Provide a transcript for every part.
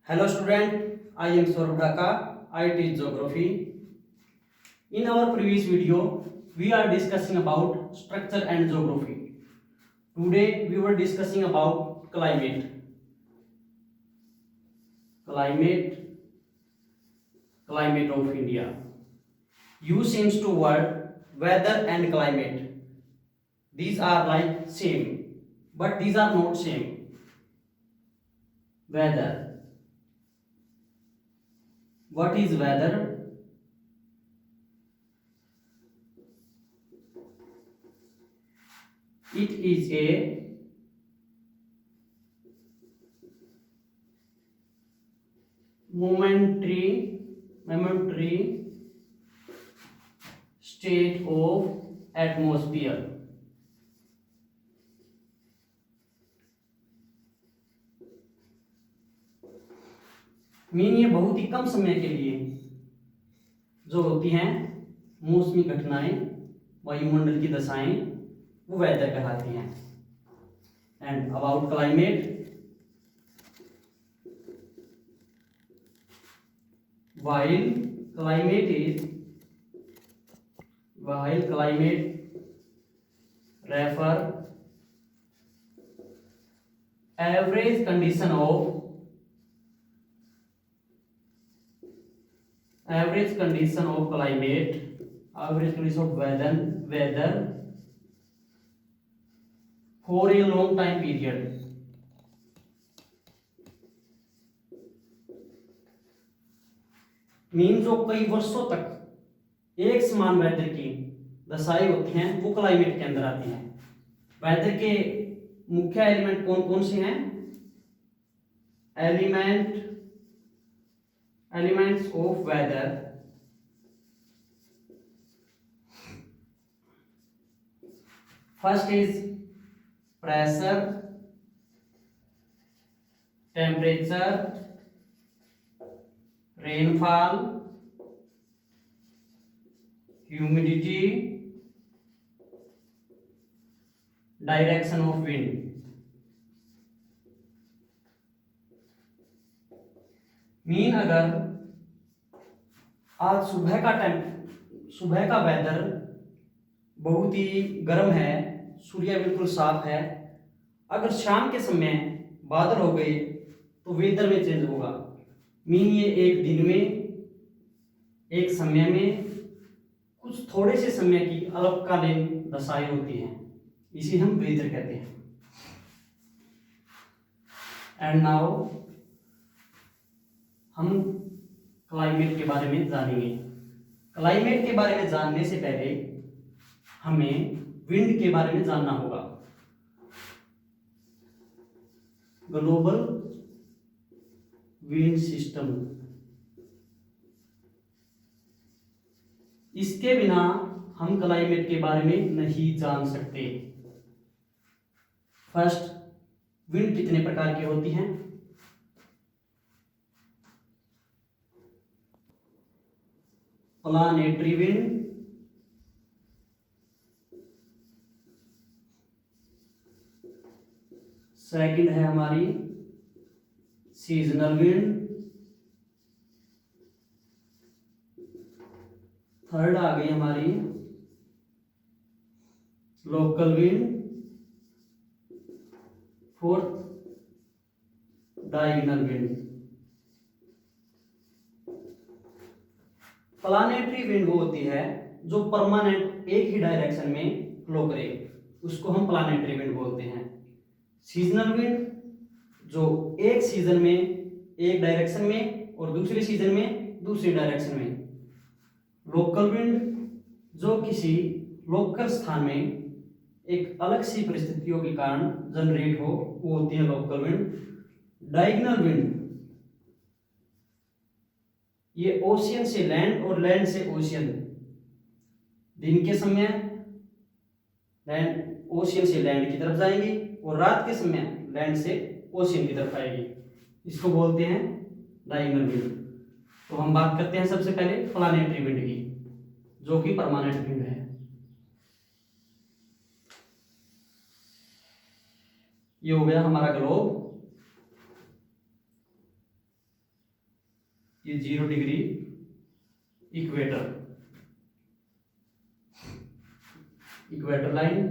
Hello student, I am Saurabh Dhaka. I teach geography. In our previous video, we are discussing about structure and geography. Today we were discussing about climate. Climate of India. Use seems to word weather and climate. These are like same, but these are not same. Weather. What is weather? It is a momentary state of atmosphere. Mean ये बहुत ही कम समय के लिए जो होती हैं मौसमी घटनाएं, वायुमंडल की दशाएं, वो वेदर कहलाती हैं. And about climate, while climate refer average condition of climate, average condition of weather for a long time period. Mean जो कई वर्षों तक एक समान वेदर की दशाएं होती हैं वो क्लाइमेट के अंदर आती हैं. वेदर के मुख्य एलिमेंट कौन कौन से हैं? Elements of weather. First is pressure, temperature, rainfall, humidity, direction of wind. Mean अगर आज सुबह का वेदर बहुत ही गर्म है, सूर्य बिल्कुल साफ है, अगर शाम के समय बादल हो गए तो वेदर में चेंज होगा. मीन ये एक दिन में, एक समय में कुछ थोड़े से समय की अल्पकालीन दशाएं होती हैं, इसे हम वेदर कहते हैं. एंड नाउ हम क्लाइमेट के बारे में जानेंगे. क्लाइमेट के बारे में जानने से पहले हमें विंड के बारे में जानना होगा. ग्लोबल विंड सिस्टम, इसके बिना हम क्लाइमेट के बारे में नहीं जान सकते. फर्स्ट, विंड कितने प्रकार की होती हैं? प्लानेटरी विंड, सेकंड है हमारी सीजनल विंड, थर्ड आ गई हमारी local wind, fourth diagonal wind. Planetary wind वो होती है जो परमानेंट एक ही डायरेक्शन में फ्लो करे, उसको हम प्लानेटरी विंड बोलते हैं. सीजनल विंड जो एक सीजन में एक डायरेक्शन में और दूसरे सीजन में दूसरी डायरेक्शन में. लोकल विंड जो किसी लोकल स्थान में एक अलग सी परिस्थितियों के कारण जनरेट हो, वो होती है लोकल विंड. डायगोनल विंड ये ओशियन से लैंड और लैंड से ओशियन, दिन के समय लैंड ओशियन से लैंड की तरफ जाएंगी और रात के समय लैंड से ओशियन की तरफ आएगी, इसको बोलते हैं डायगोनल विंड. तो हम बात करते हैं सबसे पहले प्लानेटरी विंड की, जो कि परमानेंट विंड है. ये हो गया हमारा ग्लोब. ये 0 डिग्री इक्वेटर लाइन।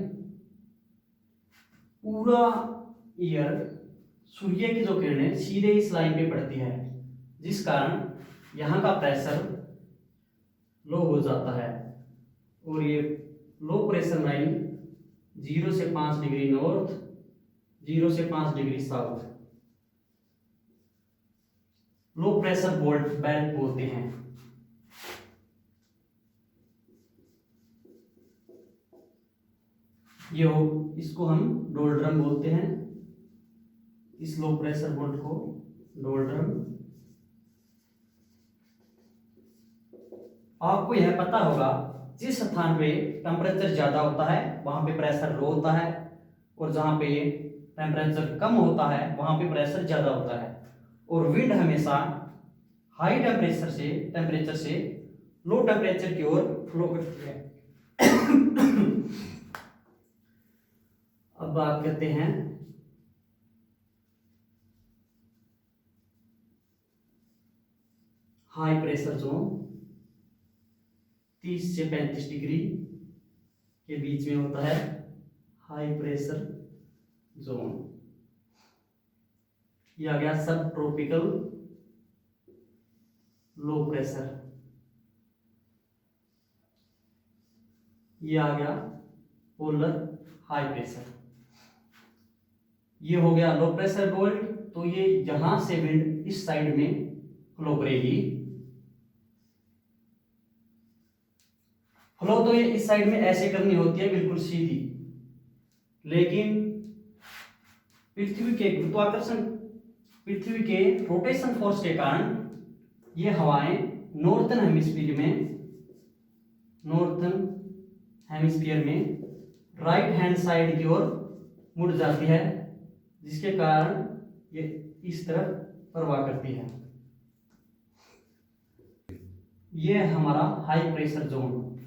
पूरा ईयर सूर्य की जो किरणें सीधे इस लाइन पे पड़ती है, जिस कारण यहाँ का प्रेशर लो हो जाता है। और ये लो प्रेशर लाइन 0 से 5 डिग्री नॉर्थ, 0 से 5 degree south low pressure belt बोलते हैं। ये हो, इसको हम डोल्ड्रम बोलते हैं, इस लो प्रेशर बोल्ट को डोल्ड्रम। आपको यह पता होगा, जिस स्थान पे टेम्परेचर ज्यादा होता है वहां पे प्रेशर लो होता है, और जहां पे टेम्परेचर कम होता है वहां पे प्रेशर ज्यादा होता है। और विंड हमेशा हाई टेम्परेचर से लो टेम्परेचर की ओर फ्लो करती है। अब बात करते हैं हाई प्रेशर जोन। 30 से 35 डिग्री के बीच में होता है हाई प्रेशर जोन। यह आ गया सब ट्रॉपिकल लो प्रेशर। ये आ गया पोलर हाई प्रेशर। ये हो गया लो प्रेशर बेल्ट। तो ये यहां से विंड इस साइड में फ्लो करेगी। फ्लो तो ये इस साइड में ऐसे करनी होती है, बिल्कुल सीधी, लेकिन पृथ्वी के रोटेशन फोर्स के कारण ये हवाएं नॉर्थन हेमिस्फीयर में राइट हैंड साइड की ओर मुड़ जाती है, जिसके कारण ये इस तरफ प्रवाह करती है। ये हमारा हाई प्रेशर जोन,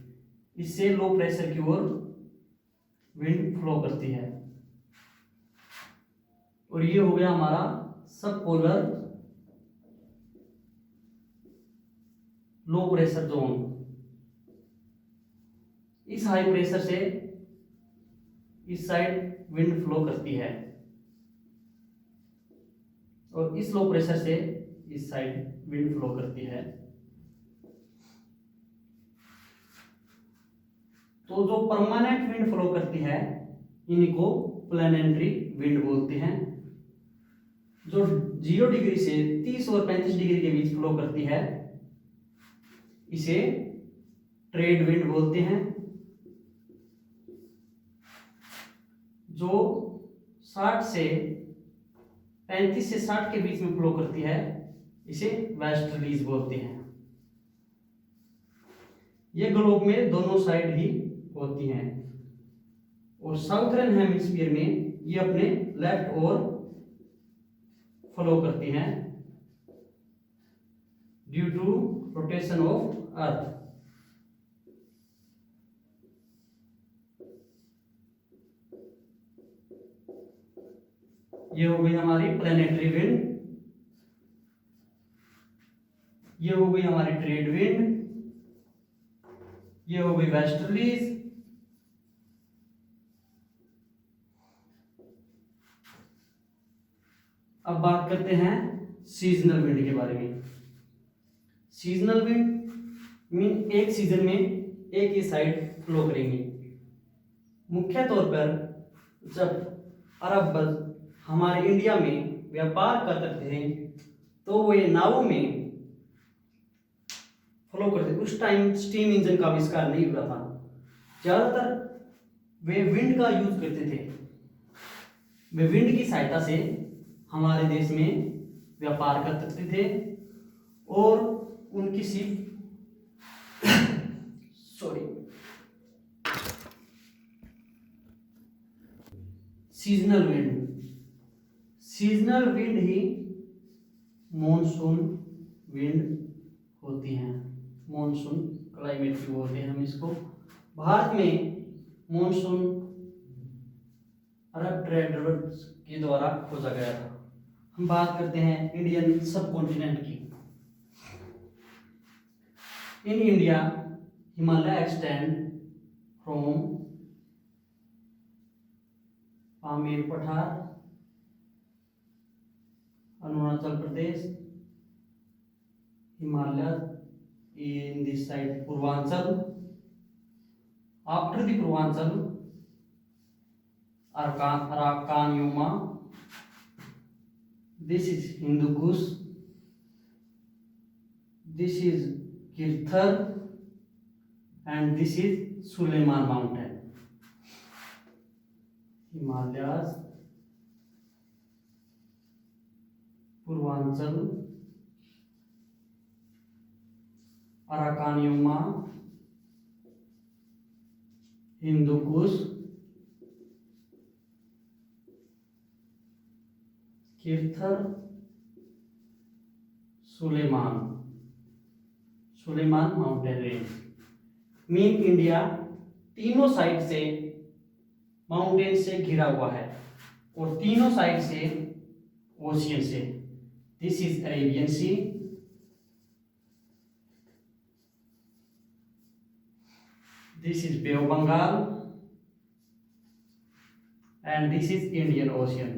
इससे लो प्रेशर की ओर विंड फ्लो करती है। और ये हो गया हमारा सब पोलर लो प्रेशर जोन। इस हाई प्रेशर से इस साइड विंड फ्लो करती है, और इस लो प्रेशर से इस साइड विंड फ्लो करती है। तो जो परमानेंट विंड फ्लो करती है इनको प्लैनेटरी विंड बोलते हैं। जो 0 डिग्री से 30 और 35 डिग्री के बीच फ्लो करती है इसे ट्रेड विंड बोलते हैं। जो 35 से 60 के बीच में फ्लो करती है इसे वेस्टर्लीज बोलते हैं। ये ग्लोब में दोनों साइड ही होती हैं, और साउथर्न हेमिस्फीयर में ये अपने लेफ्ट ओर फ्लो करती हैं due to rotation of earth. ये हो गई हमारी प्लैनेटरी विंड, ये हो गई हमारी ट्रेड विंड, ये हो गई वेस्टर्लीज। अब बात करते हैं सीजनल विंड के बारे में। सीजनल विंड मीन एक सीजन में एक ही साइड फ्लो करेंगी। मुख्य तौर पर जब अरब हमारे इंडिया में व्यापार करते थे तो वो ये नावों में फ्लो करते। उस टाइम स्टीम इंजन का आविष्कार नहीं हुआ था, ज्यादातर वे विंड का यूज करते थे। वे विंड की सहायता से हमारे देश में व्यापार कर सकते थे, और उनकी शिप सीजनल विंड ही मॉनसून विंड होती हैं। मॉनसून क्लाइमेट भी बोलते हैं हम इसको। भारत में मॉनसून अरब ट्रेडर्स के द्वारा खोजा गया था। हम बात करते हैं इंडियन सब कॉन्टिनेंट की। In India, Himalaya extend from Pamir Pathar, Arunachal Pradesh, Himalaya in this side Purvanchal. After the Purvanchal, Arakan Yuma. This is Hindu Kush. This is Kirthar, and this is Suleiman Mountain. Himalayas, Purvanchal, Arakan Yuma, Hindu Kush, Kirthar, Sulaiman mountain range. Mean India तीनों side से mountain से घिरा हुआ है और तीनों side से ocean से। This is Arabian sea, this is bay of Bengal, and this is Indian ocean.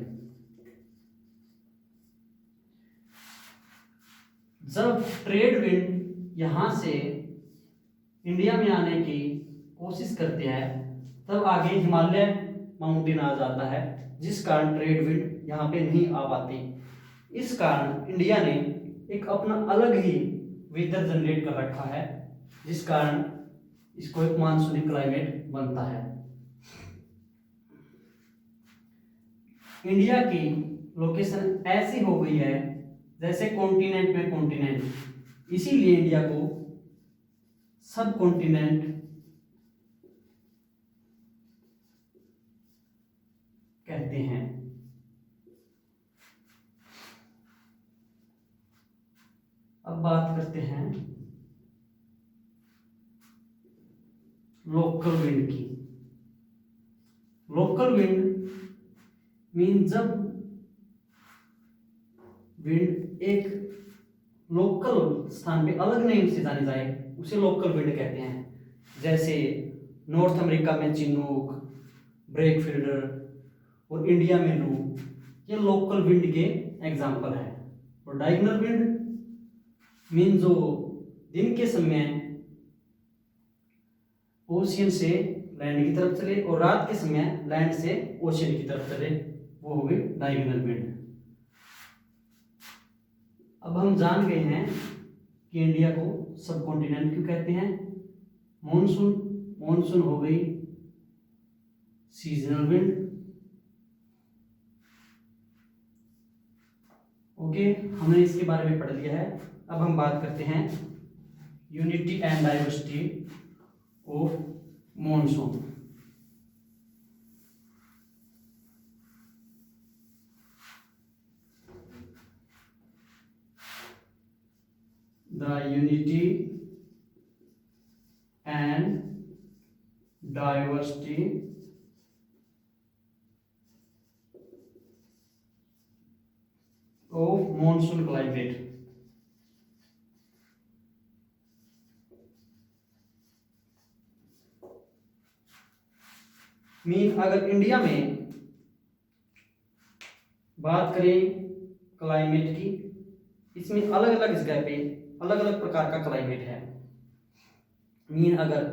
जब ट्रेड विंड यहां से इंडिया में आने की कोशिश करते हैं तब आगे हिमालय माउंटेन आ जाता है, जिस कारण ट्रेड विंड यहाँ पे नहीं आ पाती। इस कारण इंडिया ने एक अपना अलग ही वेदर जनरेट कर रखा है, जिस कारण इसको एक मानसूनी क्लाइमेट बनता है। इंडिया की लोकेशन ऐसी हो गई है जैसे कॉन्टिनेंट में कॉन्टिनेंट, इसीलिए इंडिया को सब कॉन्टिनेंट कहते हैं। अब बात करते हैं लोकल विंड की। लोकल विंड मीन जब विंड एक लोकल स्थान पे अलग नेम से जानी जाए उसे लोकल विंड कहते हैं। जैसे नॉर्थ अमेरिका में चिनूक, ब्रेक फील्डर और इंडिया में लू, ये लोकल विंड के एग्जाम्पल है। और डायगोनल विंड मीन जो दिन के समय ओशियन से लैंड की तरफ चले और रात के समय लैंड से ओशियन की तरफ चले, वो हो गई डायगोनल विंड। अब हम जान गए हैं कि इंडिया को सब कॉन्टिनेंट क्यों कहते हैं। मॉनसून हो गई सीजनल विंड। ओके, हमने इसके बारे में पढ़ लिया है। अब हम बात करते हैं unity and diversity of monsoon. The unity and diversity of monsoon climate। Mean अगर इंडिया में बात करें क्लाइमेट की, इसमें अलग अलग जगह पे अलग अलग प्रकार का क्लाइमेट है। मीन अगर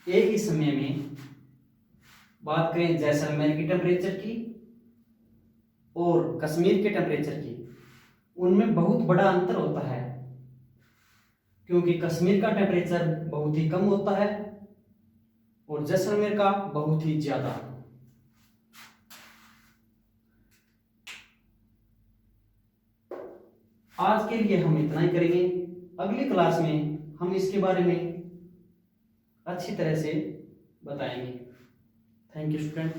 एक ही समय में बात करें जैसलमेर की टेम्परेचर की और कश्मीर के टेम्परेचर की, उनमें बहुत बड़ा अंतर होता है, क्योंकि कश्मीर का टेम्परेचर बहुत ही कम होता है और जैसलमेर का बहुत ही ज्यादा। आज के लिए हम इतना ही करेंगे। अगली क्लास में हम इसके बारे में अच्छी तरह से बताएंगे। Thank you student.